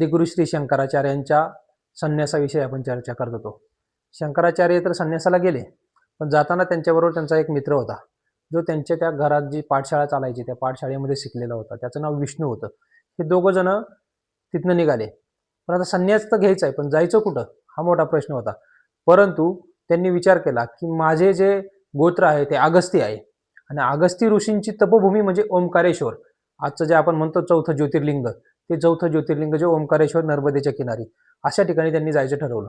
आदिगुरु श्री शंकराचार्यांच्या संन्यासाविषयी आपण चर्चा करत होतो. शंकराचार्य तर संन्यासाला गेले, पण जाताना त्यांच्याबरोबर त्यांचा एक मित्र होता, जो त्यांच्या त्या घरात जी पाठशाळा चालायची त्या पाठशाळेमध्ये शिकलेला होता. त्याचं नाव विष्णू होतं. हे दोघं जण तिथनं निघाले. पण आता संन्यास तर घ्यायचा आहे, पण जायचं कुठं हा मोठा प्रश्न होता. परंतु त्यांनी विचार केला की माझे जे गोत्र आहे ते अगस्ती आहे आणि अगस्ती ऋषींची तपोभूमी म्हणजे ओंकारेश्वर, आजचं जे आपण म्हणतो चौथं ज्योतिर्लिंग, ते चौथं ज्योतिर्लिंग जे ओंकारेश्वर नर्मदेच्या किनारी, अशा ठिकाणी त्यांनी जायचं ठरवलं.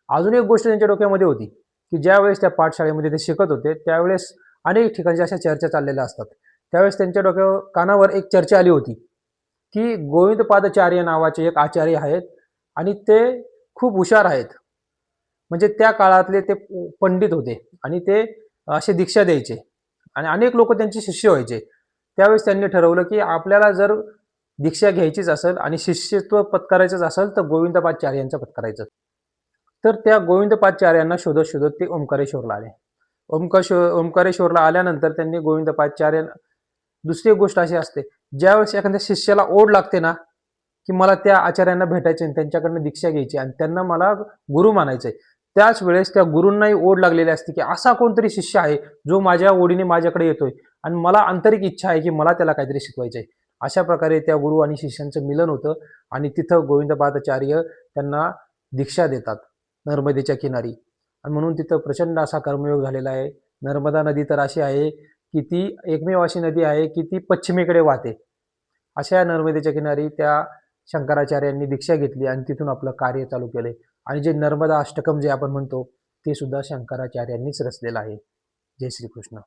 अजून एक गोष्ट त्यांच्या डोक्यामध्ये होती की ज्यावेळेस त्या पाठशाळेमध्ये ते शिकत होते त्यावेळेस अनेक ठिकाणच्या अशा चर्चा चाललेल्या असतात. त्यावेळेस त्यांच्या कानावर एक चर्चा आली होती की गोविंदपादाचार्य नावाचे एक आचार्य आहेत आणि ते खूप हुशार आहेत. म्हणजे त्या काळातले ते पंडित होते आणि ते असे दीक्षा द्यायचे आणि अनेक लोक त्यांचे शिष्य व्हायचे. त्यावेळेस त्यांनी ठरवलं की आपल्याला जर दीक्षा घ्यायचीच असेल आणि शिष्यत्व पत्करायचंच असेल तर गोविंदपादाचार्यांचं पत्करायचं. तर त्या गोविंदपादाचार्यांना शोधत शोधत ते ओंकारेश्वरला आले. ओंकारेश्वरला आल्यानंतर त्यांनी गोविंदपादाचार्य, दुसरी एक गोष्ट अशी असते, ज्यावेळेस एखाद्या शिष्याला ओढ लागते ना की मला त्या आचार्यांना भेटायचे आणि त्यांच्याकडनं दीक्षा घ्यायची आणि त्यांना मला गुरु मानायचंय, त्याच वेळेस त्या गुरूंनाही ओढ लागलेली असते की असा कोणतरी शिष्य आहे जो माझ्या ओढीने माझ्याकडे येतोय आणि मला आंतरिक इच्छा आहे की मला त्याला काहीतरी शिकवायचंय. अशा प्रकारे त्या गुरु आणि शिष्यांचं मिलन होतं आणि तिथं गोविंदपादाचार्य त्यांना दीक्षा देतात नर्मदेच्या किनारी. आणि म्हणून तिथं प्रचंड असा कर्मयोग झालेला आहे. नर्मदा नदी तर अशी आहे की ती एकमेव अशी नदी आहे की ती पश्चिमेकडे वाहते. अशा नर्मदेच्या किनारी त्या शंकराचार्यांनी दीक्षा घेतली आणि तिथून आपलं कार्य चालू केले. आणि जे नर्मदा अष्टकम जे आपण म्हणतो ते सुद्धा शंकराचार्यांनीच रचलेलं आहे. जय श्रीकृष्ण.